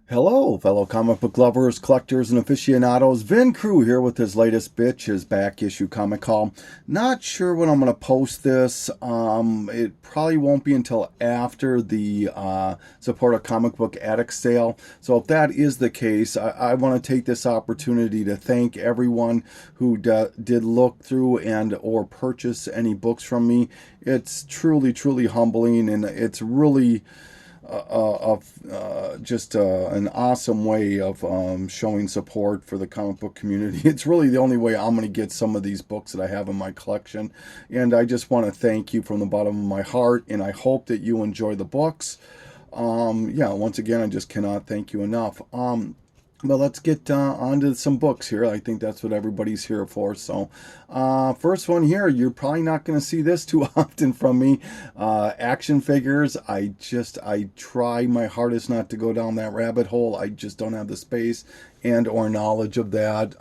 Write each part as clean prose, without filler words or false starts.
Hello, fellow comic book lovers, collectors, and aficionados. Vin Crew here with his latest BICH, his back issue comic haul. Not sure when I'm going to post this. It probably won't be until after the Support a Comic Book Addict sale. So if that is the case, I want to take this opportunity to thank everyone who did look through and or purchase any books from me. It's truly, truly humbling, and it's really just an awesome way of showing support for the comic book community. It's really the only way I'm going to get some of these books that I have in my collection. And I just want to thank you from the bottom of my heart, and I hope that you enjoy the books. Yeah, once again, I just cannot thank you enough. But let's get on to some books here. I think that's what everybody's here for. So first one here, you're probably not going to see this too often from me. Action figures. I try my hardest not to go down that rabbit hole. I just don't have the space and or knowledge of that.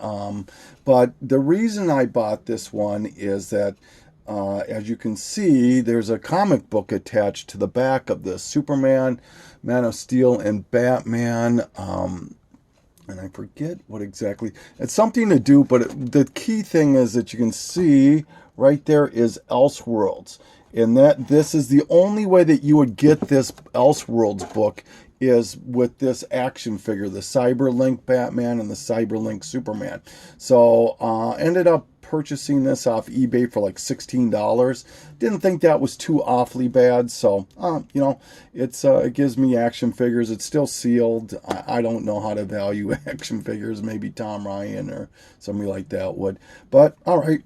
But the reason I bought this one is that as you can see, there's a comic book attached to the back of this. Superman, Man of Steel, and Batman. And I forget what exactly. It's something to do, but the key thing is that you can see right there is Elseworlds. And this is the only way that you would get this Elseworlds book is with this action figure, the Cyberlink Batman and the Cyberlink Superman. So ended up purchasing this off eBay for like $16. Didn't think that was too awfully bad. So, you know, it gives me action figures. It's still sealed. I don't know how to value action figures. Maybe Tom Ryan or somebody like that would. But, all right.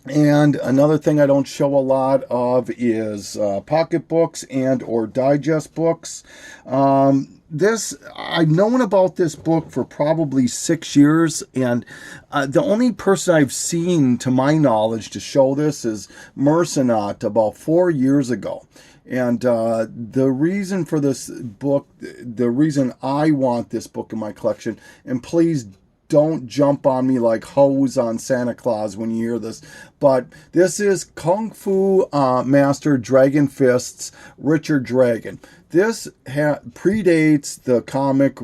And another thing I don't show a lot of is pocket books and or digest books. I've known about this book for probably 6 years, and the only person I've seen, to my knowledge, to show this is Miscellaneous about 4 years ago. And the reason for this book, the reason I want this book in my collection, and please don't jump on me like hose on Santa Claus when you hear this, but this is Kung Fu Master Dragon Fist's Richard Dragon. This predates the comic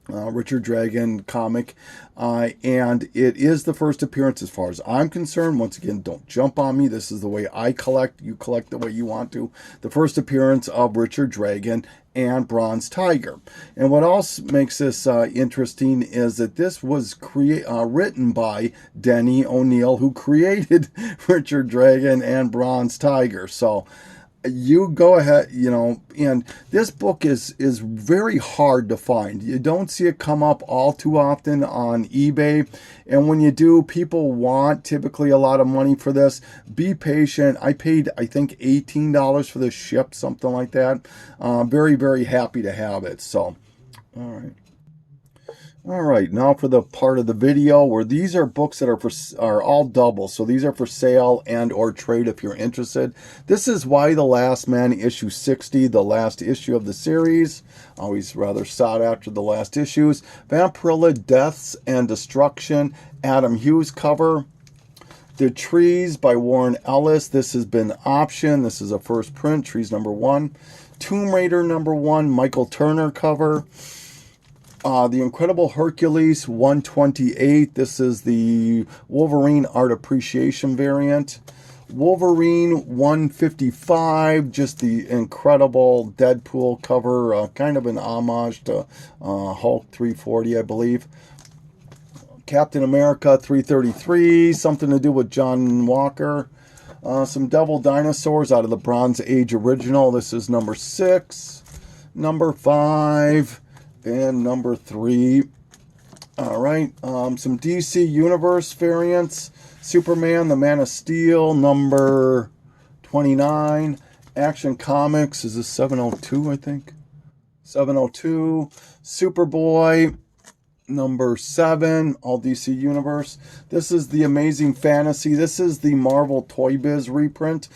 Richard Dragon comic, and it is the first appearance as far as I'm concerned. Once again, don't jump on me. This is the way I collect. You collect the way you want to. The first appearance of Richard Dragon and Bronze Tiger. And what else makes this interesting is that this was written by Denny O'Neil, who created Richard Dragon and Bronze Tiger. So you go ahead, you know, and this book is very hard to find. You don't see it come up all too often on eBay, and when you do, people want typically a lot of money for this. Be patient. I paid, I think, $18 for this ship, something like that. Very, very happy to have it. So, all right. All right, now for the part of the video where these are books that are all double. So these are for sale and or trade if you're interested. This is Why the Last Man, issue 60, the last issue of the series. Always rather sought after the last issues. Vampirilla, Deaths and Destruction, Adam Hughes cover. The Trees by Warren Ellis. This has been optioned. This is a first print, Trees #1. Tomb Raider #1, Michael Turner cover. The Incredible Hercules 128. This is the Wolverine Art Appreciation variant. Wolverine 155. Just the incredible Deadpool cover. Kind of an homage to Hulk 340, I believe. Captain America 333. Something to do with John Walker. Some Devil Dinosaurs out of the Bronze Age original. This is #6. #5. And #3. All right. Some DC Universe variants. Superman, the Man of Steel, #29. Action Comics. Is this 702, I think? 702. Superboy, #7. All DC Universe. This is the Amazing Fantasy. This is the Marvel Toy Biz reprint.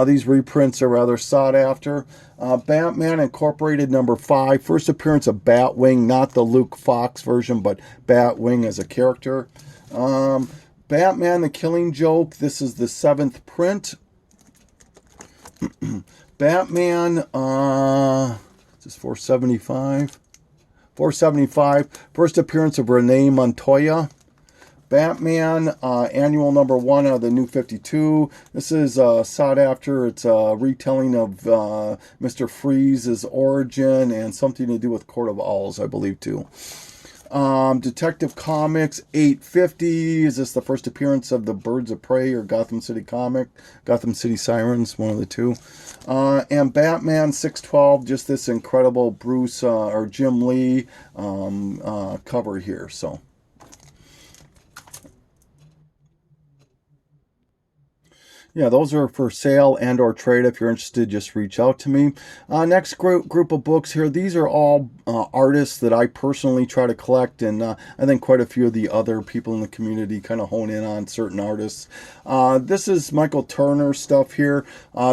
These reprints are rather sought after. Batman Incorporated #5. First appearance of Batwing, not the Luke Fox version, but Batwing as a character. Batman the Killing Joke. This is the 7th print. Batman, this is $4.75. $4.75. First appearance of Renee Montoya. Batman, annual #1 out of the New 52. This is sought after. It's a retelling of Mr. Freeze's origin and something to do with Court of Owls, I believe, too. Detective Comics, $8.50. Is this the first appearance of the Birds of Prey or Gotham City Sirens, one of the two. And Batman, $6.12. Just this incredible Bruce or Jim Lee cover here. So. Yeah, those are for sale and or trade. If you're interested, just reach out to me. Next group of books here. These are all artists that I personally try to collect, and I think quite a few of the other people in the community kind of hone in on certain artists. This is Michael Turner stuff here.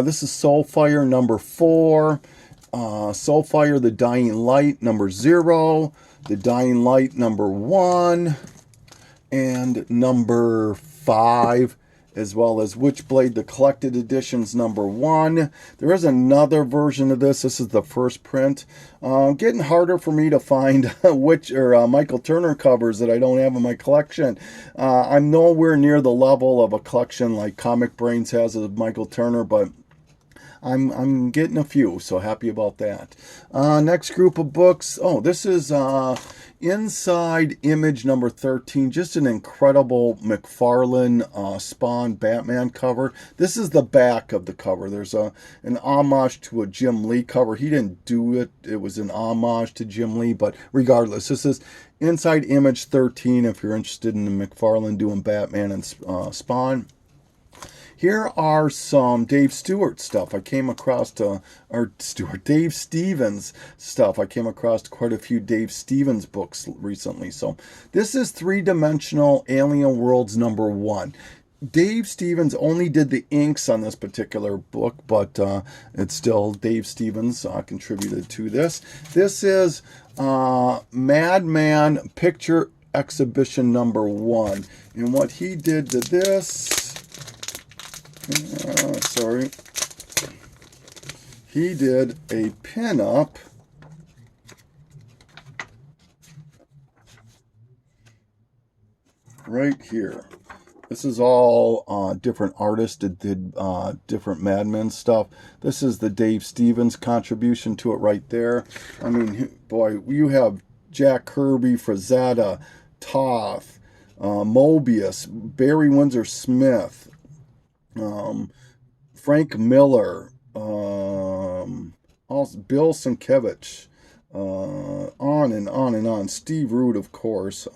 This is Soulfire #4. Soulfire, The Dying Light #0. The Dying Light #1. And #5. As well as Witchblade, the collected editions #1. There is another version of this. This is the first print. Getting harder for me to find Michael Turner covers that I don't have in my collection. I'm nowhere near the level of a collection like Comic Brains has of Michael Turner, but I'm getting a few, so happy about that. Next group of books. Oh, this is Inside Image #13. Just an incredible McFarlane Spawn Batman cover. This is the back of the cover. There's an homage to a Jim Lee cover. He didn't do it. It was an homage to Jim Lee, but regardless, this is Inside Image 13 if you're interested in the McFarlane doing Batman and Spawn. Here are some Dave Stewart stuff. I came across Dave Stevens stuff. I came across quite a few Dave Stevens books recently. So this is Three-Dimensional Alien Worlds #1. Dave Stevens only did the inks on this particular book, but it's still Dave Stevens contributed to this. This is Madman Picture Exhibition #1. And what he did to this... he did a pin-up right here. This is all different artists that did different Madmen stuff. This is the Dave Stevens contribution to it right there. I mean, boy, you have Jack Kirby, Frazetta, Toth, Mobius, Barry Windsor Smith, Frank Miller, also Bill Sienkiewicz, on and on and on. Steve Root, of course,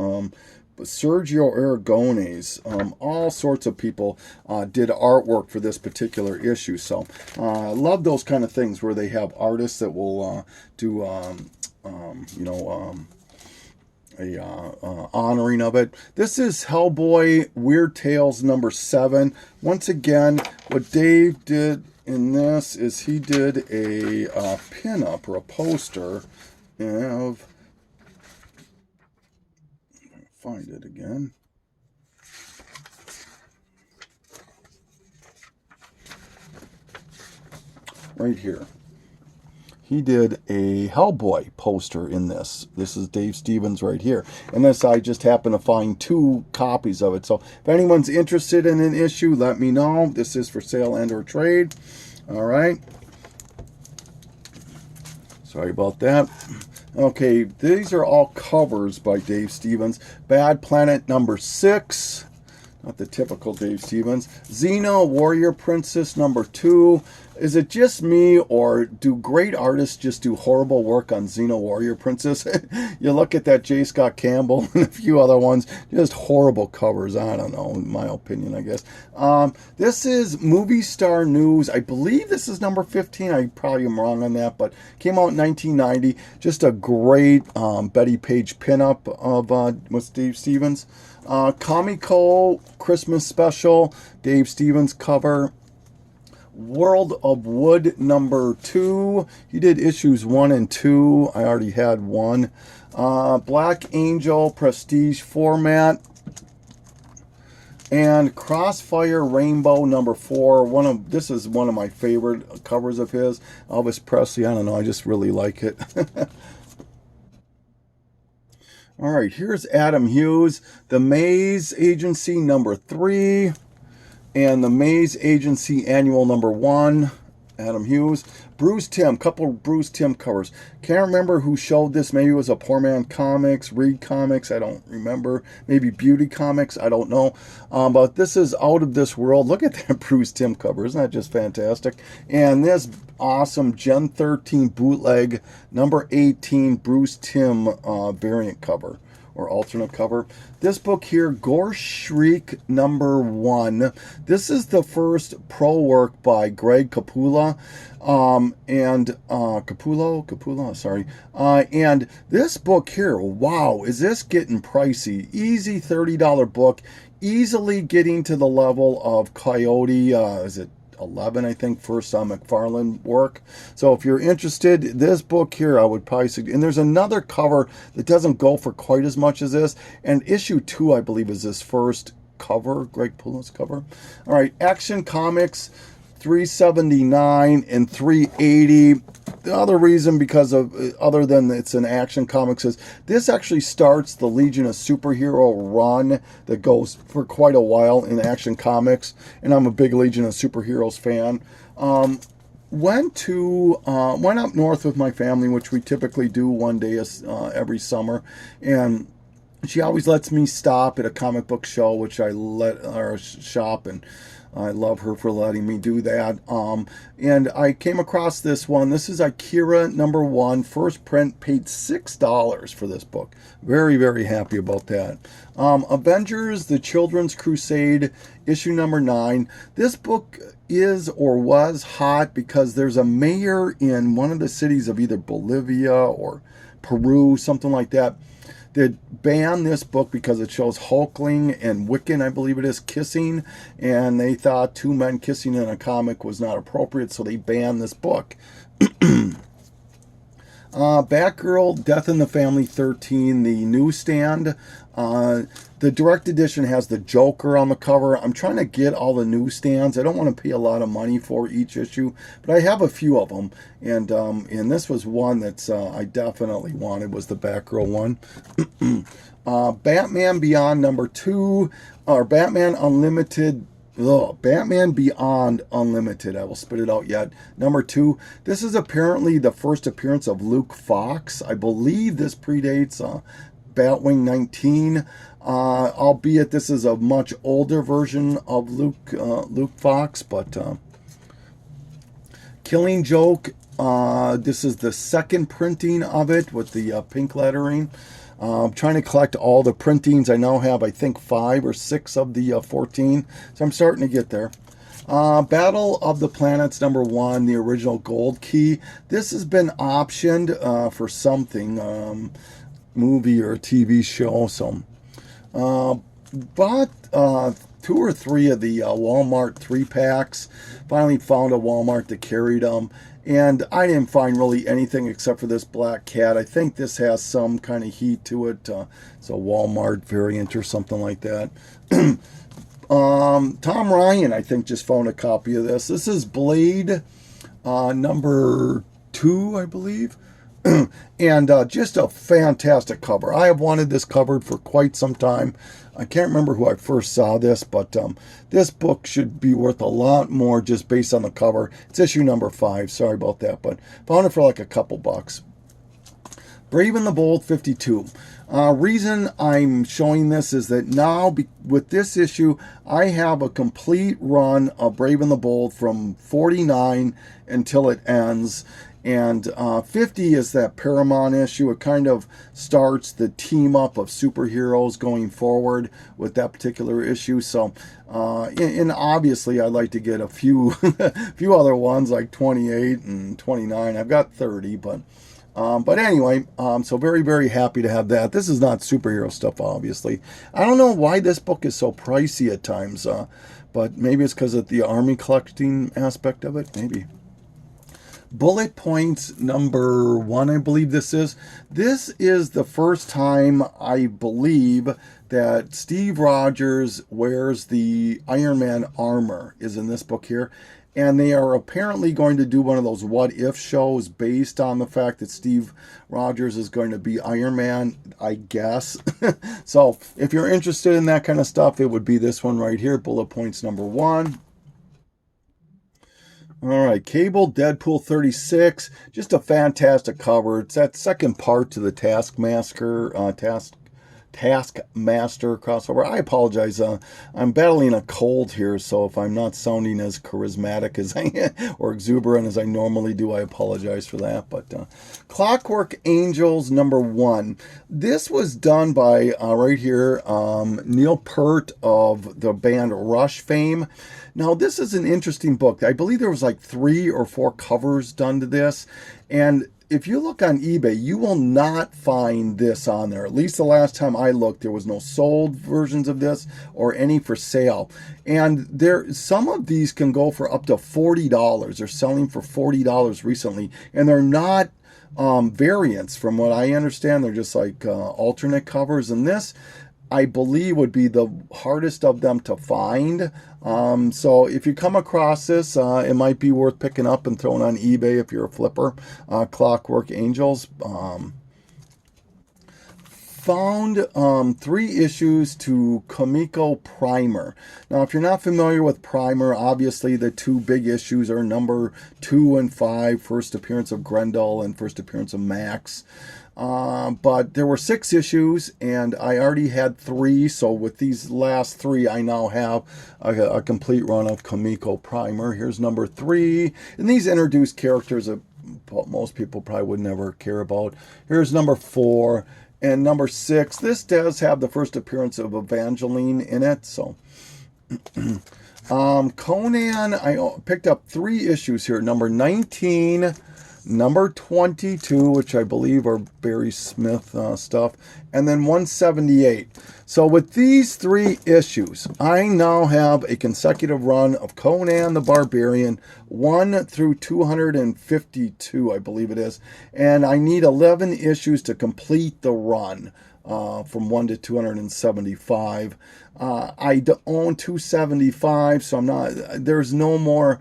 Sergio Aragones, all sorts of people did artwork for this particular issue. So I love those kind of things where they have artists that will do, honoring of it. This is Hellboy Weird Tales #7. Once again, what Dave did in this is he did a pin-up or a poster of... find it again. Right here. He did a Hellboy poster in this. This is Dave Stevens right here. And this, I just happened to find 2 copies of it. So if anyone's interested in an issue, let me know. This is for sale and or trade. All right. Sorry about that. Okay, these are all covers by Dave Stevens. Bad Planet #6. Not the typical Dave Stevens. Xena Warrior Princess #2. Is it just me, or do great artists just do horrible work on Xena Warrior Princess? You look at that J. Scott Campbell and a few other ones, just horrible covers. I don't know, in my opinion, I guess. This is Movie Star News. I believe this is #15. I probably am wrong on that, but came out in 1990. Just a great Betty Page pinup of with Dave Stevens. Comico Christmas Special, Dave Stevens cover. World of Wood #2. He did issues 1 and 2. I already had 1. Black Angel Prestige format. And Crossfire Rainbow #4. This is one of my favorite covers of his. Elvis Presley. I don't know. I just really like it. All right, here's Adam Hughes, The Maze Agency #3, and The Maze Agency Annual #1. Adam Hughes. Bruce Timm, couple Bruce Timm covers. Can't remember who showed this. Maybe it was a Poor Man Comics, Read Comics, I don't remember. Maybe Beauty Comics, I don't know. But this is Out of This World. Look at that Bruce Timm cover. Isn't that just fantastic? And this awesome Gen 13 bootleg #18 Bruce Timm variant cover, or alternate cover. This book here, Gore Shriek #1. This is the first pro work by Greg Capullo. And this book here, wow, is this getting pricey? Easy $30 book, easily getting to the level of Coyote, is it 11, I think, first McFarlane work. So if you're interested, this book here, I would probably suggest. And there's another cover that doesn't go for quite as much as this. And issue 2, I believe, is this first cover, Greg Capullo's cover. All right, Action Comics, $379 and $380. The other reason, because of, other than it's an Action Comics, is this actually starts the Legion of Superhero run that goes for quite a while in Action Comics, and I'm a big Legion of Superheroes fan. Went up north with my family, which we typically do one day every summer, and she always lets me stop at a comic book show, which I let her shop, and I love her for letting me do that. And I came across this one. This is Akira #1, first print, paid $6 for this book. Very, very happy about that. Avengers, The Children's Crusade, issue #9. This book is or was hot because there's a mayor in one of the cities of either Bolivia or Peru, something like that, that banned this book because it shows Hulkling and Wiccan, I believe it is, kissing, and they thought two men kissing in a comic was not appropriate, so they banned this book. Batgirl, Death in the Family 13, the newsstand. The direct edition has the Joker on the cover. I'm trying to get all the newsstands. I don't want to pay a lot of money for each issue, but I have a few of them. And this was one that's I definitely wanted, was the Batgirl one. Batman Beyond #2, or Batman Unlimited. Batman Beyond Unlimited. I will spit it out yet. #2. This is apparently the first appearance of Luke Fox. I believe this predates Batwing 19. Albeit this is a much older version of Luke Fox, but Killing Joke. This is the second printing of it with the pink lettering. I'm trying to collect all the printings. I now have, I think, 5 or 6 of the 14. So I'm starting to get there. Battle of the Planets #1, the original Gold Key. This has been optioned for something, movie or TV show. So, bought 2 or 3 of the Walmart 3-packs. Finally found a Walmart that carried them. And I didn't find really anything except for this black cat. I think this has some kind of heat to it. It's a Walmart variant or something like that. Tom Ryan, I think, just found a copy of this. This is Blade #2, I believe. And just a fantastic cover. I have wanted this covered for quite some time. I can't remember who I first saw this, but this book should be worth a lot more just based on the cover. It's issue #5. Sorry about that, but found it for like a couple bucks. Brave and the Bold 52. Reason I'm showing this is that now, with this issue, I have a complete run of Brave and the Bold from 49 until it ends. And 50 is that Paramount issue. It kind of starts the team up of superheroes going forward with that particular issue. So, and obviously I'd like to get a few, few other ones like 28 and 29. I've got 30, but anyway, so very, very happy to have that. This is not superhero stuff, obviously. I don't know why this book is so pricey at times, but maybe it's because of the army collecting aspect of it, maybe. Bullet Points #1, I believe this is. This is the first time, I believe, that Steve Rogers wears the Iron Man armor, is in this book here. And they are apparently going to do one of those what if shows based on the fact that Steve Rogers is going to be Iron Man, I guess. So if you're interested in that kind of stuff, it would be this one right here, bullet points number 1. All right, Cable, Deadpool 36, just a fantastic cover. It's that second part to the Taskmaster crossover. I apologize. I'm battling a cold here, so if I'm not sounding as charismatic as I or exuberant as I normally do, I apologize for that. But Clockwork Angels #1. This was done by right here Neil Peart of the band Rush fame. Now, this is an interesting book. I believe there was like 3 or 4 covers done to this, and if you look on eBay, you will not find this on there. At least the last time I looked, there was no sold versions of this or any for sale. And some of these can go for up to $40. They're selling for $40 recently, and they're not variants. From what I understand, they're just like alternate covers. And this, I believe, would be the hardest of them to find. So if you come across this, it might be worth picking up and throwing on eBay if you're a flipper. Clockwork Angels. Found 3 issues to Comico Primer. Now, if you're not familiar with Primer, obviously the 2 big issues are number 2 and 5, first appearance of Grendel and first appearance of Max. But there were 6 issues, and I already had 3, so with these last 3, I now have a complete run of Comico Primer. Here's number 3, and these introduce characters that most people probably would never care about. Here's number 4, and number 6. This does have the first appearance of Evangeline in it, so... Conan, I picked up 3 issues here. Number 19... number 22, which I believe are Barry Smith stuff, and then 178. So with these 3 issues, I now have a consecutive run of Conan the Barbarian, 1 through 252, I believe it is, and I need 11 issues to complete the run from 1 to 275. I own 275, so I'm not. There's no more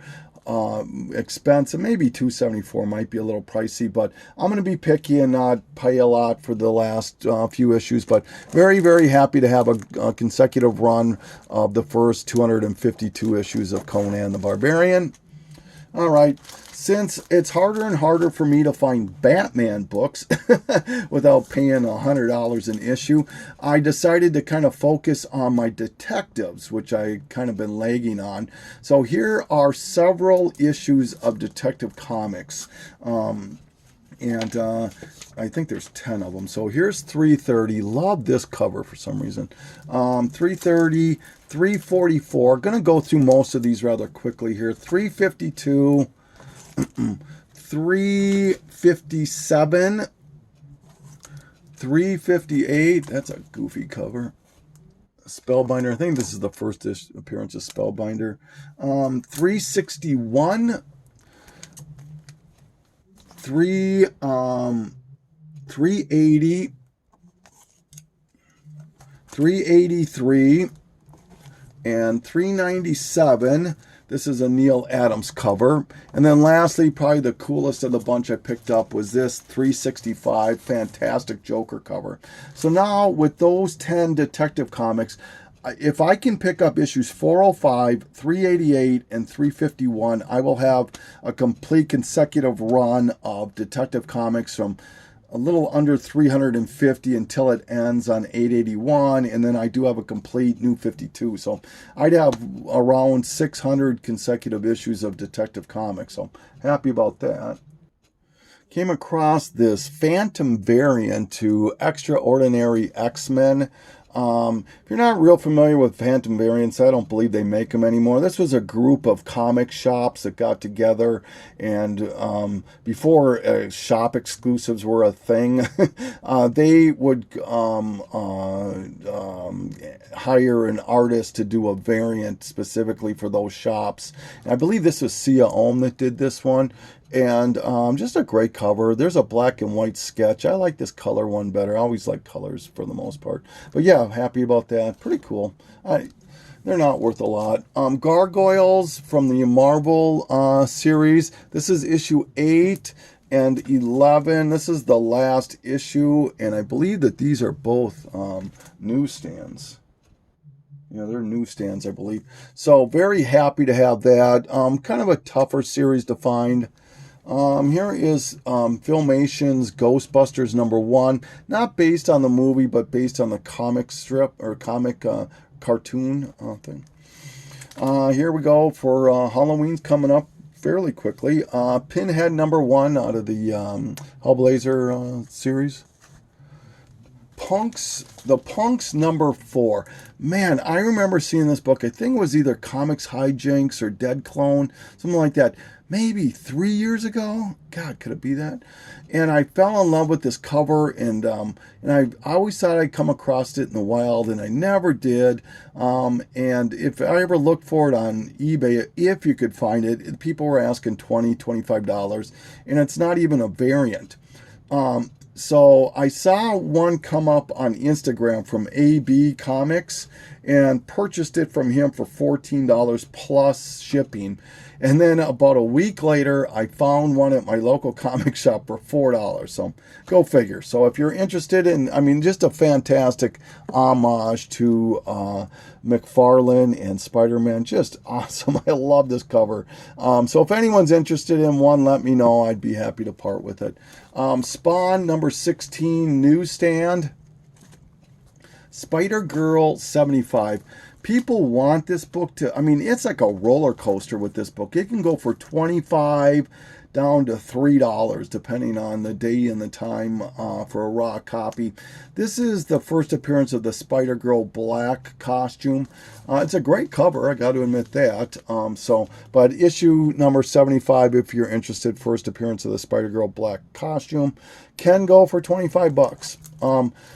expensive. Maybe 274 might be a little pricey, but I'm going to be picky and not pay a lot for the last few issues. But very, very happy to have a consecutive run of the first 252 issues of Conan the Barbarian. All right. Since it's harder and harder for me to find Batman books without paying $100 an issue, I decided to kind of focus on my detectives, which I kind of been lagging on. So here are several issues of Detective Comics. And I think there's 10 of them. So here's 330. Love this cover for some reason. 330, 344. Going to go through most of these rather quickly here. 352. 357, 358, that's a goofy cover. Spellbinder, I think this is the first appearance of Spellbinder. 361, 380, 383, and 397. This is a Neil Adams cover. And then lastly, probably the coolest of the bunch I picked up was this 365 fantastic Joker cover. So now with those 10 Detective Comics, if I can pick up issues 405, 388, and 351, I will have a complete consecutive run of Detective Comics from a little under 350 until it ends on 881, and then I do have a complete new 52. So I'd have around 600 consecutive issues of Detective Comics. So happy about that. Came across this Phantom variant to Extraordinary X-Men. If you're not real familiar with Phantom variants, I don't believe they make them anymore. This was a group of comic shops that got together, and before shop exclusives were a thing, they would hire an artist to do a variant specifically for those shops. And I believe this was Sia Ohm that did this one. And just a great cover. There's a black and white sketch. I like this color one better. I always like colors for the most part. But yeah, I'm happy about that. Pretty cool. They're not worth a lot. Gargoyles from the Marvel series. This is issue 8 and 11. This is the last issue, and I believe that these are both newsstands. Yeah, they're newsstands, I believe. So very happy to have that. Kind of a tougher series to find. Here is Filmation's Ghostbusters #1. Not based on the movie, but based on the comic strip or comic cartoon thing. Here we go for Halloween's coming up fairly quickly. Pinhead #1 out of the Hellblazer series. The Punks #4. Man, I remember seeing this book. I think it was either Comics Hijinks or Dead Clone, something like that. Maybe 3 years ago. God, could it be that? And I fell in love with this cover, and I always thought I'd come across it in the wild, and I never did. And if I ever looked for it on eBay, if you could find it, people were asking $20, $25, and it's not even a variant. So I saw one come up on Instagram from AB Comics and purchased it from him for $14 plus shipping. And then about a week later, I found one at my local comic shop for $4. So go figure. So if you're interested in, I mean, just a fantastic homage to McFarlane and Spider-Man. Just awesome. I love this cover. So if anyone's interested in one, let me know. I'd be happy to part with it. Spawn #16 newsstand. Spider-Girl 75. People want this book to, I mean, it's like a roller coaster with this book. It can go for $25 down to $3, depending on the day and the time for a raw copy. This is the first appearance of the Spider-Girl black costume. It's a great cover, I got to admit that. But issue number 75, if you're interested, first appearance of the Spider-Girl black costume, can go for $25.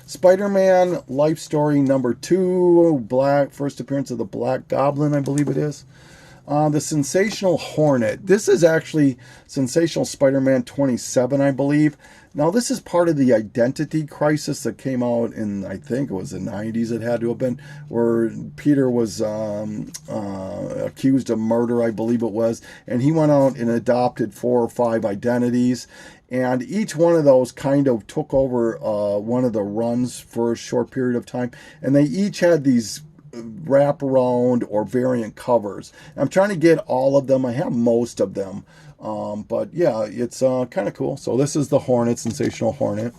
Spider-Man Life Story #2, first appearance of the Black Goblin, I believe it is. The Sensational Hornet. This is actually Sensational Spider-Man 27, I believe. Now, this is part of the identity crisis that came out in, I think it was the 90s, it had to have been, where Peter was accused of murder, I believe it was, and he went out and adopted 4 or 5 identities. And each one of those kind of took over one of the runs for a short period of time. And they each had these wraparound or variant covers. I'm trying to get all of them. I have most of them. But yeah, it's kind of cool. So this is the Hornet, Sensational Hornet.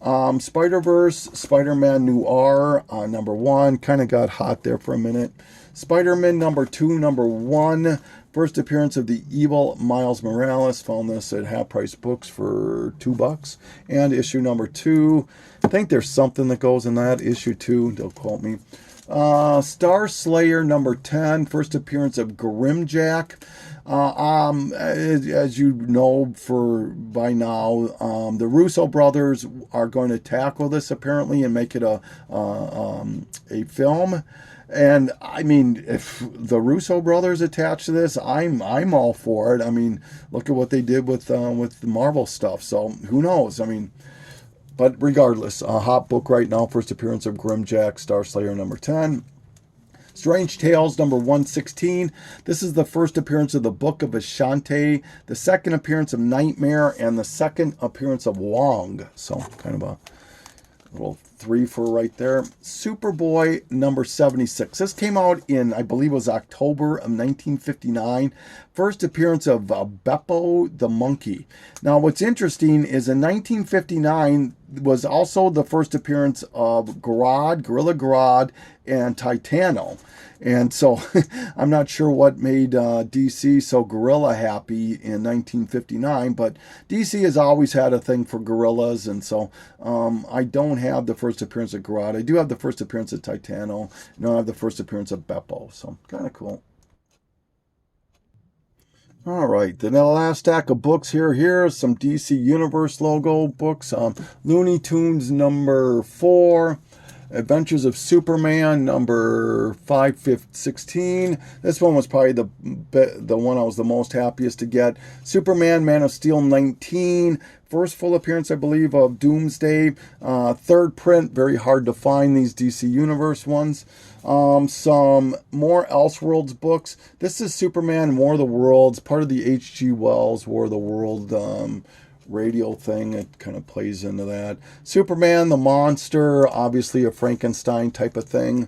Spider-Verse, Spider-Man Noir, #1. Kind of got hot there for a minute. Spider-Man #2, #1. First appearance of the evil Miles Morales. Found this at Half Price Books for $2. And issue #2. I think there's something that goes in that. Issue 2, don't quote me. Star Slayer #10. First appearance of Grimjack. As you know by now, the Russo brothers are going to tackle this apparently and make it a film. And I mean, if the Russo brothers attached to this, I'm all for it. I mean, look at what they did with the Marvel stuff. So who knows? I mean, but regardless, a hot book right now. First appearance of Grimjack, Star Slayer #10. Strange Tales #116. This is the first appearance of the Book of Ashante, the second appearance of Nightmare, and the second appearance of Wong. So kind of a little 3 for right there. Superboy #76. This came out in, I believe it was October of 1959. First appearance of Beppo the Monkey. Now what's interesting is in 1959 was also the first appearance of Gorilla Grodd, and Titano. And so I'm not sure what made DC so gorilla happy in 1959, but DC has always had a thing for gorillas, and so I don't have the first appearance of Grodd. I do have the first appearance of Titano, and I have the first appearance of Beppo, so kind of cool. All right, then the last stack of books here. Here are some DC Universe logo books. Looney Tunes #4. Adventures of Superman, number 516. This one was probably the one I was the most happiest to get. Superman, Man of Steel 19. First full appearance, I believe, of Doomsday. Third print, very hard to find these DC Universe ones. Some more Elseworlds books. This is Superman, War of the Worlds, part of the H.G. Wells War of the World radio thing. It kind of plays into that. Superman, the monster, obviously a Frankenstein type of thing.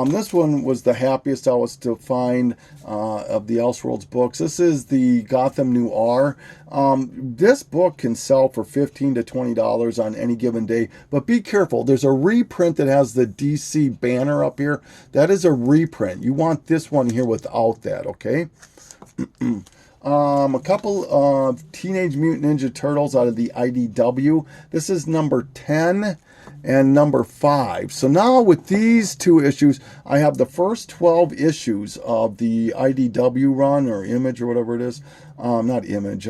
This one was the happiest I was to find of the Elseworlds books. This is the Gotham Noir. This book can sell for $15 to $20 on any given day, but be careful. There's a reprint that has the DC banner up here. That is a reprint. You want this one here without that, okay? A couple of Teenage Mutant Ninja Turtles out of the IDW. This is number 10 and number 5. So now with these two issues, I have the first 12 issues of the IDW run or Image or whatever it is. Not Image,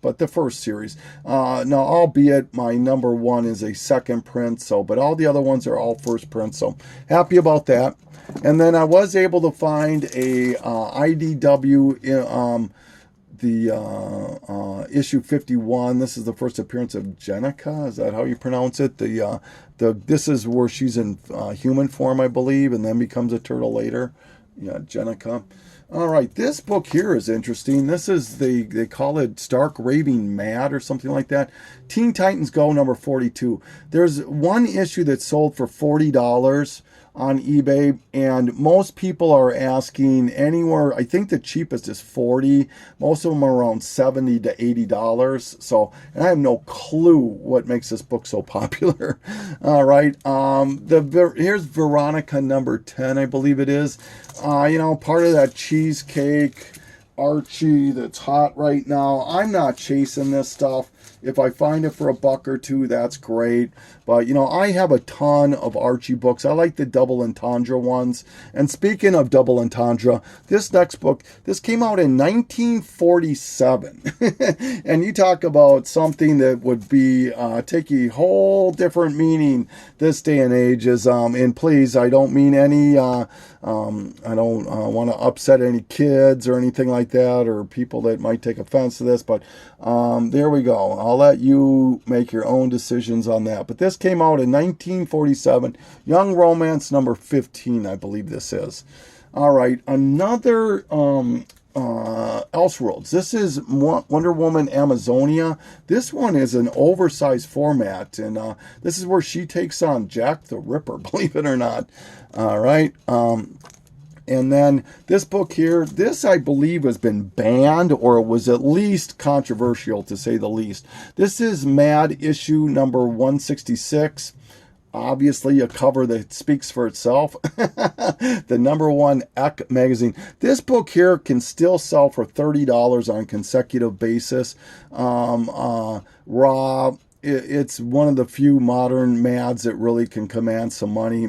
but the first series. Now, albeit my number 1 is a second print, but all the other ones are all first print, so happy about that. And then I was able to find a IDW, issue 51. This is the first appearance of Jenica. Is that how you pronounce it? This is where she's in human form, I believe, and then becomes a turtle later. Yeah, Jenica. All right, this book here is interesting. This is they call it Stark Raving Mad or something like that. Teen Titans Go number 42. There's one issue that sold for $40 on eBay, and most people are asking anywhere. I think the cheapest is $40. Most of them are around $70 to $80. So, and I have no clue what makes this book so popular. All right, here's Veronica number 10, I believe it is. Part of that cheesecake Archie that's hot right now. I'm not chasing this stuff. If I find it for $1 or $2, that's great. But, I have a ton of Archie books. I like the double entendre ones. And speaking of double entendre, this next book, this came out in 1947. And you talk about something that would be take a whole different meaning this day and age. And please, I don't mean any, I don't want to upset any kids or anything like that, or people that might take offense to this. But there we go. I'll let you make your own decisions on that. But this came out in 1947. Young Romance number 15, I believe this is. All right, another Elseworlds. This is Wonder Woman Amazonia. This one is an oversized format, and this is where she takes on Jack the Ripper, believe it or not. All right. And then this book here, this I believe has been banned, or it was at least controversial to say the least. This is Mad issue number 166. Obviously a cover that speaks for itself. The number 1 Eck magazine. This book here can still sell for $30 on a consecutive basis. It's one of the few modern Mads that really can command some money.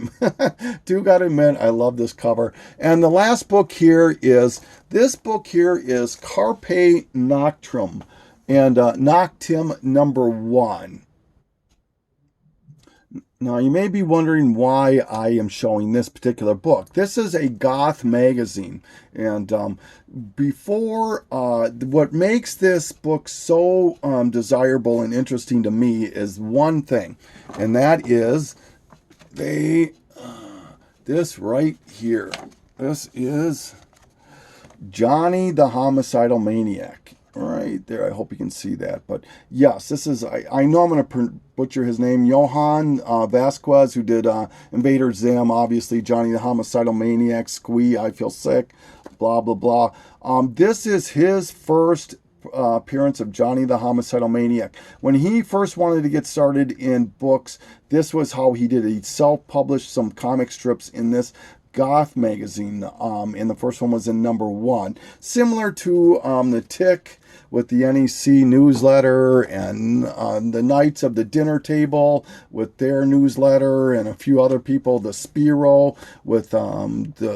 Do gotta admit, I love this cover. And the last book here is, Carpe Noctem, and Noctem number 1. Now, you may be wondering why I am showing this particular book. This is a goth magazine. And what makes this book so desirable and interesting to me is one thing. And that is this right here. This is Johnny the Homicidal Maniac. Right there, I hope you can see that. But yes, this is, I know I'm going to butcher his name, Johann Vasquez, who did Invader Zim, obviously, Johnny the Homicidal Maniac, Squee, I Feel Sick, blah, blah, blah. This is his first appearance of Johnny the Homicidal Maniac. When he first wanted to get started in books, this was how he did it. He self-published some comic strips in this goth magazine, and the first one was in number 1. Similar to the Tick with the NEC newsletter, and the Knights of the Dinner Table with their newsletter, and a few other people, the Spiro with the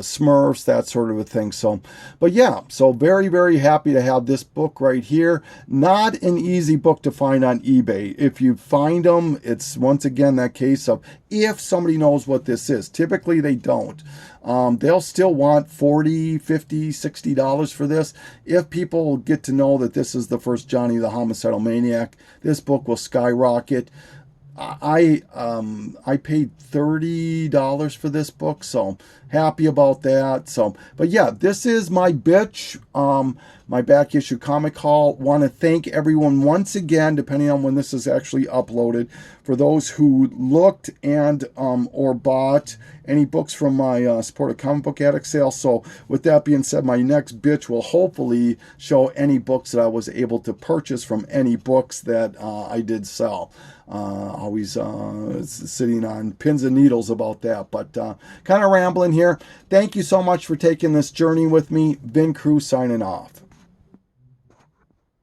Smurfs, that sort of a thing. So, but yeah, so very, very happy to have this book right here. Not an easy book to find on eBay. If you find them, it's once again that case of if somebody knows what this is. Typically they don't. They'll still want $40, $50, $60 for this. If people get to know that this is the first Johnny the Homicidal Maniac, this book will skyrocket. I paid $30 for this book, so happy about that. So, but yeah, this is my bitch, my back issue comic haul. Want to thank everyone once again, depending on when this is actually uploaded, for those who looked and or bought any books from my Support a Comic Book Addict sale. So with that being said, my next bitch will hopefully show any books that I was able to purchase from any books that I did sell. Always sitting on pins and needles about that, but kind of rambling here. Thank you so much for taking this journey with me. Vin Crew signing off.